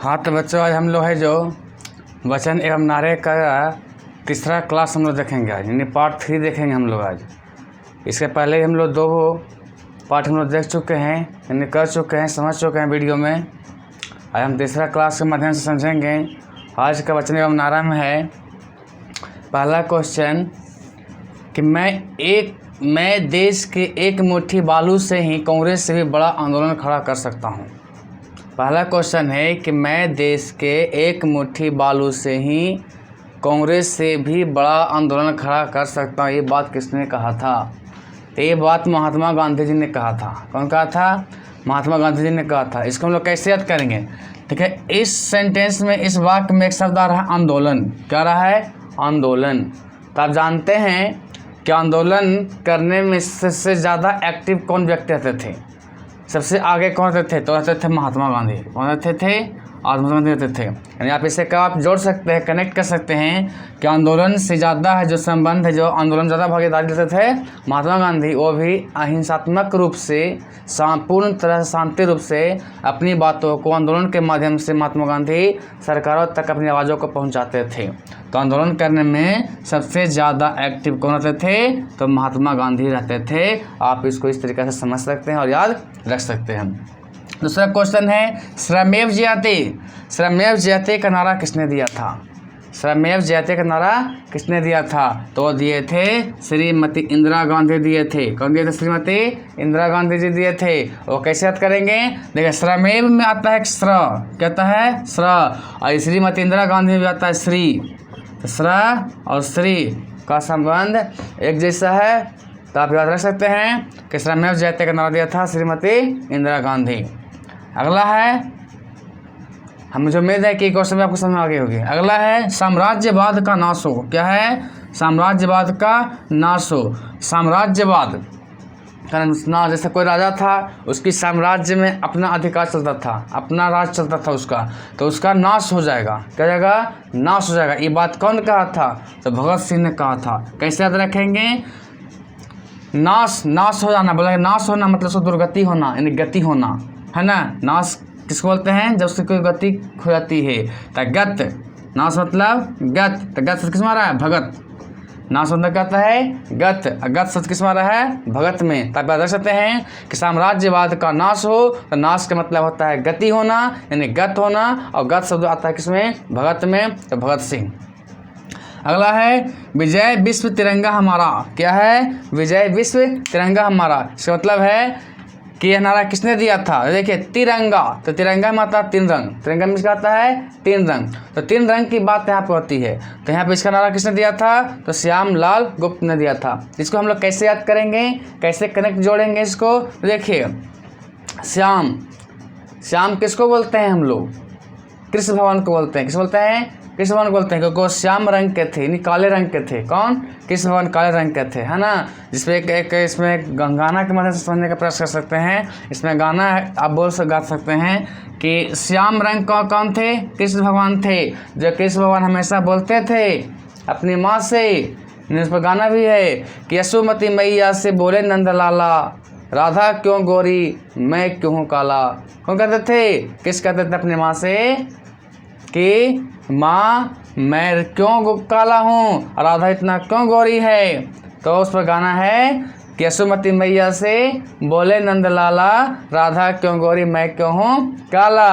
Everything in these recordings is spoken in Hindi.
हाँ तो बच्चों, आज हम लोग है जो वचन एवं नारे का तीसरा क्लास हम लोग देखेंगे आज, यानी पार्ट 3 देखेंगे हम लोग आज। इसके पहले हम लोग 2 पार्ट हम लोग देख चुके हैं, यानी कर चुके हैं, समझ चुके हैं वीडियो में। आज हम तीसरा क्लास के माध्यम से समझेंगे। आज का वचन एवं नारा में है पहला क्वेश्चन कि मैं देश के एक मुट्ठी बालू से ही कांग्रेस से भी बड़ा आंदोलन खड़ा कर सकता हूँ। पहला क्वेश्चन है कि मैं देश के एक मुट्ठी बालू से ही कांग्रेस से भी बड़ा आंदोलन खड़ा कर सकता हूँ। ये बात किसने कहा था? तो ये बात महात्मा गांधी जी ने कहा था। कौन कहा था? महात्मा गांधी जी ने कहा था। इसको हम लोग कैसे याद करेंगे? ठीक है, इस सेंटेंस में, इस वाक्य में एक शब्द आ रहा है आंदोलन। क्या रहा है? आंदोलन। तो आप जानते हैं कि आंदोलन करने में सबसे ज़्यादा एक्टिव कौन व्यक्ति रहते थे? सबसे आगे कौन रहते थे? तो रहते थे महात्मा गांधी। कौन रहते थे? महात्मा गांधी रहते थे। यानी आप इसे क्या आप जोड़ सकते हैं, कनेक्ट कर सकते हैं कि आंदोलन से ज़्यादा है जो संबंध है, जो आंदोलन ज़्यादा भागीदारी लेते थे महात्मा गांधी, वो भी अहिंसात्मक रूप से, पूर्ण तरह शांति रूप से अपनी बातों को आंदोलन के माध्यम से महात्मा गांधी सरकारों तक अपनी आवाज़ों को पहुंचाते थे। तो आंदोलन करने में सबसे ज़्यादा एक्टिव कौन रहते थे? तो महात्मा गांधी रहते थे। आप इसको इस तरीके से समझ सकते हैं और याद रख सकते हैं। दूसरा क्वेश्चन है श्रमेव जयते। श्रमेव जयते का नारा किसने दिया था? श्रमेव जयते का नारा किसने दिया था? तो दिए थे श्रीमती इंदिरा गांधी दिए थे। कौन दिए थे? श्रीमती इंदिरा गांधी जी दिए थे। वो कैसे याद करेंगे? देखिए, श्रमेव में आता है श्र, कहता है श्र, और श्रीमती इंदिरा गांधी में आता है श्री। तो श्र और श्री का संबंध एक जैसा है, तो आप याद रख सकते हैं कि श्रमेव जयते का नारा दिया था श्रीमती इंदिरा गांधी। अगला है, हम मुझे उम्मीद है कि क्वेश्चन में आपको समझ में आ गई होगी। अगला है साम्राज्यवाद का नाश हो। क्या है? साम्राज्यवाद का नाश हो। साम्राज्यवाद का नाश, जैसे कोई राजा था, उसकी साम्राज्य में अपना अधिकार चलता था, अपना राज चलता था उसका, तो उसका नाश हो जाएगा। क्या जाएगा? नाश हो जाएगा। ये बात कौन कहा था? तो भगत सिंह ने कहा था। कैसे याद रखेंगे? नाश हो जाना, बोला नाश होना मतलब उसको दुर्गति होना, यानी गति होना, है ना। नाश किसको बोलते हैं? जब उसकी कोई गति हो जाती है। तो गत, नाश मतलब गत। तो गत शब्द किस मारा है? भगत। नाश मतलब कहता है गत, गत शब्द किस मारा है? भगत में। तब याद रख सकते हैं कि साम्राज्यवाद का नाश हो, तो नाश का मतलब होता है गति होना, यानी गत होना, और गत शब्द आता है किसमें? भगत में। तो भगत सिंह। अगला है विजय विश्व तिरंगा हमारा। क्या है? विजय विश्व तिरंगा हमारा। इसका मतलब है कि यह नारा किसने दिया था? देखिए, तिरंगा, तो तिरंगा में आता है 3 रंग। तिरंगा में इसका आता है 3 रंग। तो 3 रंग की बात यहाँ पर होती है। तो यहाँ पे इसका नारा किसने दिया था? तो श्याम लाल गुप्त ने दिया था। इसको हम लोग कैसे याद करेंगे, कैसे कनेक्ट जोड़ेंगे इसको? तो देखिए, श्याम किसको बोलते हैं हम लोग? कृष्ण भगवान को बोलते हैं। किस बोलते हैं? कृष्ण भगवान बोलते हैं, क्योंकि वो श्याम रंग के थे, यानी काले रंग के थे। कौन? कृष्ण भगवान काले रंग के थे, है ना। जिसमें एक इसमें गाना के माध्यम से समझने का प्रयास कर सकते हैं। इसमें गाना है, आप गा सकते हैं कि श्याम रंग कौन थे? कृष्ण भगवान थे, जो कृष्ण भगवान हमेशा बोलते थे अपनी माँ से। इस पर गाना भी है कि यशोमती मैया से बोले नंदलाला, राधा क्यों गोरी मैं क्यों हूँ काला। कौन कहते थे? किस कहते थे? अपनी माँ से कि माँ मैं क्यों काला हूँ, राधा इतना क्यों गोरी है। तो उस पर गाना है कि यशोमती मैया से बोले नंदलाला, राधा क्यों गोरी मैं क्यों हूँ काला।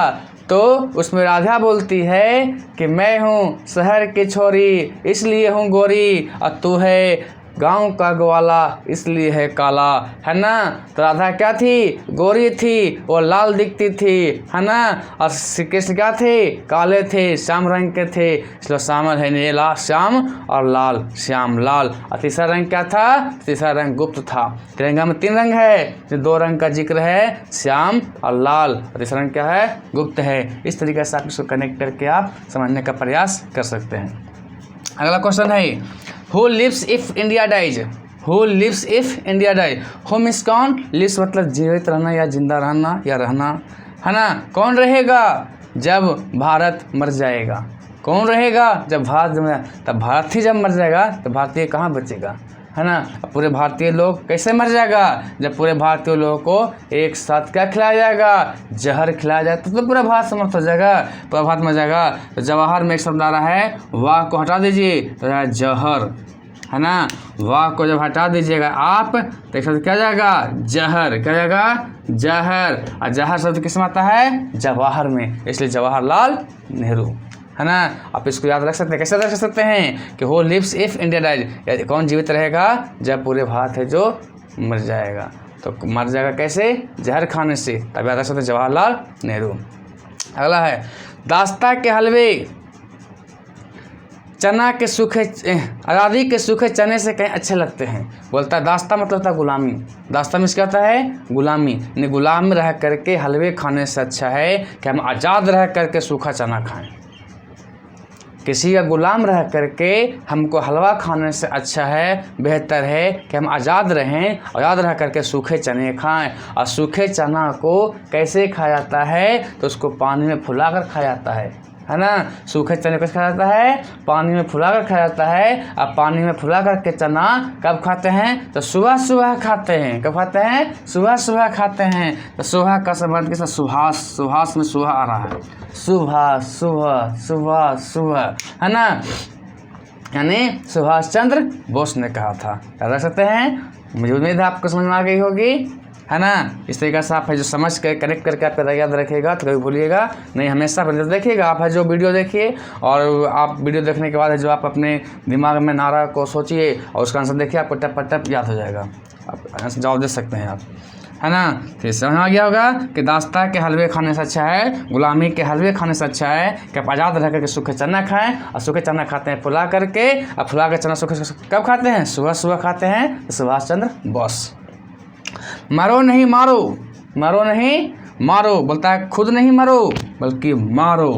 तो उसमें राधा बोलती है कि मैं हूँ शहर की छोरी इसलिए हूँ गोरी, और तू है गांव का ग्वाला इसलिए है काला, है ना। तो राधा क्या थी? गोरी थी, वो लाल दिखती थी, है ना। और श्री कृष्ण क्या थे? काले थे, श्याम रंग के थे, इसलिए शामिल है नीला श्याम और लाल श्याम लाल। और तीसरा रंग क्या था? तीसरा रंग गुप्त था। तिरंगा में 3 रंग है, जो 2 रंग का जिक्र है, श्याम और लाल, और तीसरा रंग क्या है? गुप्त है। इस तरीके से आप इसको कनेक्ट करके आप समझने का प्रयास कर सकते हैं। अगला क्वेश्चन है Who lives if India dies? Who lives if India dies? Who means कौन? lives मतलब जीवित रहना या जिंदा रहना या रहना, है ना। कौन रहेगा जब भारत मर जाएगा? कौन रहेगा जब भारत? तब भारत ही जब मर जाएगा तो भारतीय कहाँ बचेगा? है ना। पूरे भारतीय लोग कैसे मर जाएगा, जब पूरे भारतीय लोगों को एक साथ क्या खिलाया जाएगा, जहर खिलाया जाएगा, तो पूरा भारत समाप्त हो जाएगा, पूरा भारत मर जाएगा। तो जवाहर में एक शब्द आ रहा है, वाह को हटा दीजिए तो जहर, है ना। वाह को जब हटा दीजिएगा आप तो एक शब्द क्या जाएगा, जहर, क्या जाएगा, जहर। और जहर शब्द किस में आता है, जवाहर में, इसलिए जवाहरलाल नेहरू, है ना। आप इसको याद रख सकते हैं, कैसे रख सकते हैं कि who lives if India dies, कौन जीवित रहेगा जब पूरे भारत है जो मर जाएगा। तो मर जाएगा कैसे, जहर खाने से, तब याद रख सकते हैं जवाहरलाल नेहरू। अगला है, दास्ता के हलवे चना के सूखे, आज़ादी के सूखे चने से कहीं अच्छे लगते हैं। बोलता है दास्ता मतलब था गुलामी, दास्ता में क्या होता है, गुलामी, यानी गुलाम रह करके हलवे खाने से अच्छा है कि हम आज़ाद रह करके सूखा चना खाएं। किसी का गुलाम रह करके हमको हलवा खाने से अच्छा है, बेहतर है कि हम आज़ाद रहें, आज़ाद रह करके सूखे चने खाएं। और सूखे चना को कैसे खाया जाता है, तो उसको पानी में फुला कर खाया जाता है ना। सूखे चने को खाया जाता है, पानी में फुला कर खाया जाता है। अब पानी में फुला कर के चना कब खाते हैं, तो सुबह सुबह खाते हैं। कब खाते हैं, सुबह सुबह खाते हैं। तो सुबह का संबंध के साथ सुभाष, सुभाष में सुबह आ रहा है, सुबह सुबह सुबह सुबह, है ना। यानी सुभाष चंद्र बोस ने कहा था, याद रख सकते हैं। मुझे उम्मीद है आपको समझ में आ गई होगी, है ना। इस तरीके से आप है जो समझ के कनेक्ट करके आपका याद रखेगा तो कभी भूलिएगा नहीं, हमेशा देखिएगा। आप है जो वीडियो देखिए और आप वीडियो देखने के बाद है जो आप अपने दिमाग में नारा को सोचिए और उसका आंसर देखिए, आपको टप टप याद हो जाएगा, आप जवाब दे सकते हैं आप, है ना। फिर समझ आ गया होगा कि दास्ता के हलवे खाने से अच्छा है, गुलामी के हलवे खाने से अच्छा है कि आप आज़ाद रह करके सूखे चना खाएं। और सूखे चना खाते हैं फुला करके, और फुला कर चना सूखे कब खाते हैं, सुबह सुबह खाते हैं। तो सुभाष चंद्र बोस। मरो नहीं मारो, मरो नहीं मारो, बोलता है खुद नहीं मरो बल्कि मारो।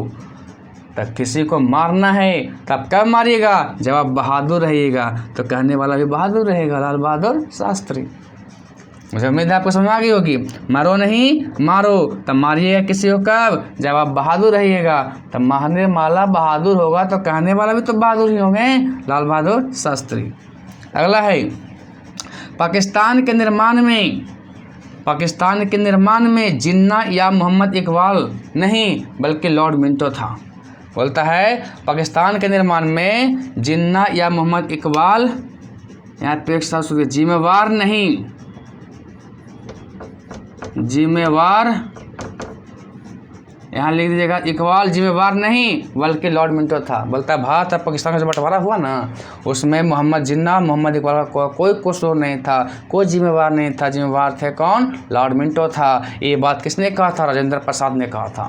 तब किसी को मारना है तब कब मारिएगा, जब आप बहादुर रहिएगा। तो कहने वाला भी बहादुर रहेगा, लाल बहादुर शास्त्री। मुझे उम्मीद है आपको समझ आ गई होगी। मरो नहीं मारो, तब मारिएगा किसी को कब, जब आप बहादुर रहिएगा। तब मारने वाला बहादुर होगा तो कहने वाला भी तो बहादुर ही होंगे, लाल बहादुर शास्त्री। अगला है, पाकिस्तान के निर्माण में जिन्ना या मोहम्मद इकबाल नहीं बल्कि लॉर्ड मिंटो था। बोलता है पाकिस्तान के निर्माण में जिन्ना या मोहम्मद इकबाल, यहाँ पे एक साथ सुनिए, जिम्मेवार नहीं, जिम्मेवार यहाँ लिख दीजिएगा, इकबाल जिम्मेवार नहीं बल्कि लॉर्ड मिंटो था। बोलता है भारत और पाकिस्तान का जो बंटवारा हुआ ना, उसमें मोहम्मद जिन्ना, मोहम्मद इकबाल का कोई कसूर नहीं था, कोई जिम्मेवार नहीं था। जिम्मेवार थे कौन, लॉर्ड मिंटो था। ये बात किसने कहा था, राजेंद्र प्रसाद ने कहा था।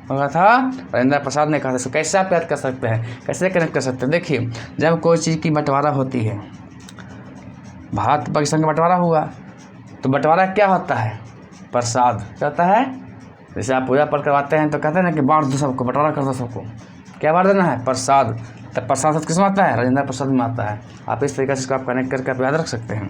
कहा था, राजेंद्र प्रसाद ने कहा था। इसको कैसे आप याद कर सकते हैं, कैसे कनेक्ट कर सकते हैं। देखिए, जब कोई चीज़ की बंटवारा होती है, भारत पाकिस्तान का बंटवारा हुआ तो बंटवारा क्या होता है, प्रसाद। क्या होता है, जैसे आप पूजा पाठ करवाते हैं तो कहते हैं ना कि बांट दो सबको, बंटवारा कर दो सबको, क्या बांट देना है, प्रसाद। तब प्रसाद किस में आता है, राजेंद्र प्रसाद में आता है। आप इस तरीके से इसको आप कनेक्ट करके आप याद रख सकते हैं।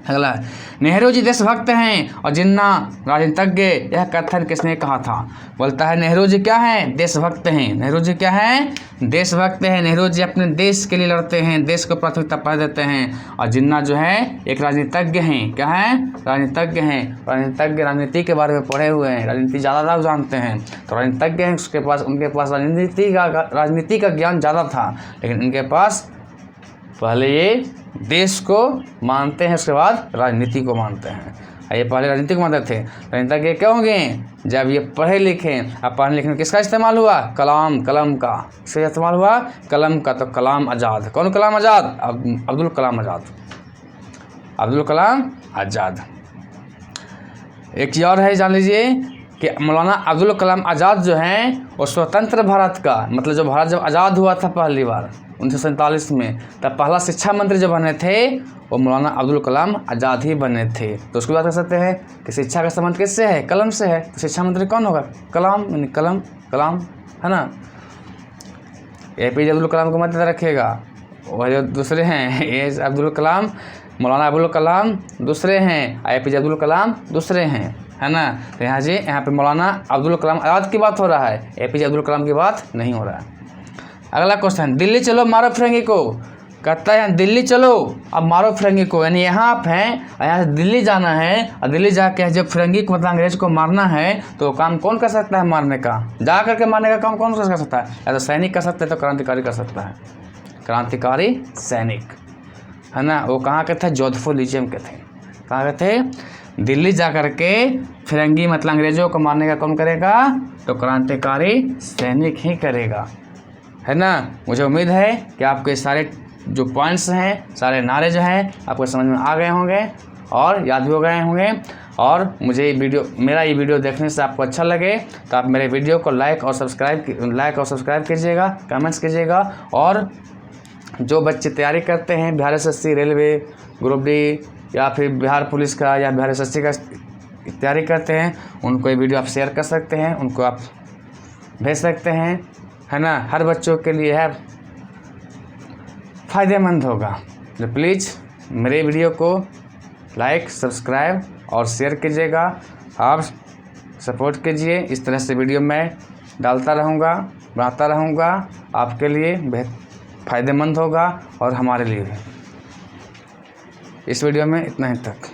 अगला, नेहरू जी देशभक्त हैं और जिन्ना राजनीतिज्ञ, यह कथन किसने कहा था। बोलता है नेहरू जी क्या हैं, देशभक्त हैं। नेहरू जी क्या हैं, देशभक्त हैं। नेहरू जी अपने देश के लिए लड़ते हैं, देश को प्राथमिकता पा देते हैं। और जिन्ना जो है एक राजनीतिज्ञ हैं। क्या हैं, राजनीतिज्ञ हैं। राजनीतिज्ञ राजनीति के बारे में पढ़े हुए हैं, राजनीति ज़्यादा जानते हैं, तो राजनीतिज्ञ हैं। उसके पास, उनके पास राजनीति का ज्ञान ज़्यादा था, लेकिन इनके पास पहले ये देश को मानते हैं, उसके बाद राजनीति को मानते हैं। ये पहले राजनीति को मानते थे। राजनीतिज्ञ क्या होंगे, जब ये पढ़े लिखे। अब पढ़ने लिखने में किसका इस्तेमाल हुआ, कलाम, कलम का। किसका इस्तेमाल हुआ, कलम का। तो कलाम आज़ाद। कौन कलाम आज़ाद, अब्दुल कलाम आज़ाद, अब्दुल कलाम आज़ाद। एक चीज़ और है, जान लीजिए कि मौलाना अब्दुल कलाम आज़ाद जो हैं वो स्वतंत्र भारत का, मतलब जो भारत जब आज़ाद हुआ था पहली बार 1947 में, तब पहला शिक्षा मंत्री जो बने थे वो मौलाना अब्दुल कलाम आज़ाद ही बने थे। तो उसकी बात कर सकते हैं कि शिक्षा का संबंध किससे है, कलम से है। तो शिक्षा मंत्री कौन होगा, कलाम, यानी कलम, कलाम, है ना। APJ अब्दुल कलाम को मत रखिएगा, वह जो दूसरे हैं ये अब्दुल कलाम, मौलाना अब्दुल कलाम दूसरे हैं, APJ अब्दुल कलाम दूसरे हैं, है ना। तो यहाँ पे मौलाना अब्दुल कलाम आज़ाद की बात हो रहा है, APJ अब्दुल कलाम की बात नहीं हो रहा है। अगला क्वेश्चन, दिल्ली चलो मारो फिरंगी को कहता है दिल्ली चलो अब मारो फिरंगी को, यानी यहाँ आप हैं, यहाँ से दिल्ली जाना है और दिल्ली जाके जब फिरंगी को मतलब अंग्रेज को मारना है तो काम कौन कर सकता है मारने का, जा करके मारने का काम कौन कर सकता है, या तो सैनिक कर सकते हैं तो क्रांतिकारी कर सकता है, क्रांतिकारी सैनिक, है ना। वो कहाँ के थे, जोधपुर लीजियम के थे। कहाँ के थे, दिल्ली जा कर के फिरंगी मतलब अंग्रेजों को मारने का कौन करेगा, तो क्रांतिकारी सैनिक ही करेगा, है ना। मुझे उम्मीद है कि आपके सारे जो पॉइंट्स हैं, सारे नारे जो हैं आपको समझ में आ गए होंगे और याद भी हो गए होंगे। और मुझे मेरा ये वीडियो देखने से आपको अच्छा लगे तो आप मेरे वीडियो को लाइक और सब्सक्राइब कीजिएगा, कमेंट्स कीजिएगा। और जो बच्चे तैयारी करते हैं Bihar SSC, railway, group D या फिर बिहार पुलिस का या बिहार एसएससी का तैयारी करते हैं, उनको ये वीडियो आप शेयर कर सकते हैं, उनको आप भेज सकते हैं, है ना। हर बच्चों के लिए है फ़ायदेमंद होगा। तो प्लीज़ मेरे वीडियो को लाइक, सब्सक्राइब और शेयर कीजिएगा, आप सपोर्ट कीजिए। इस तरह से वीडियो मैं डालता रहूँगा, बनाता रहूँगा, आपके लिए फ़ायदेमंद होगा और हमारे लिए भी। इस वीडियो में इतना ही तक।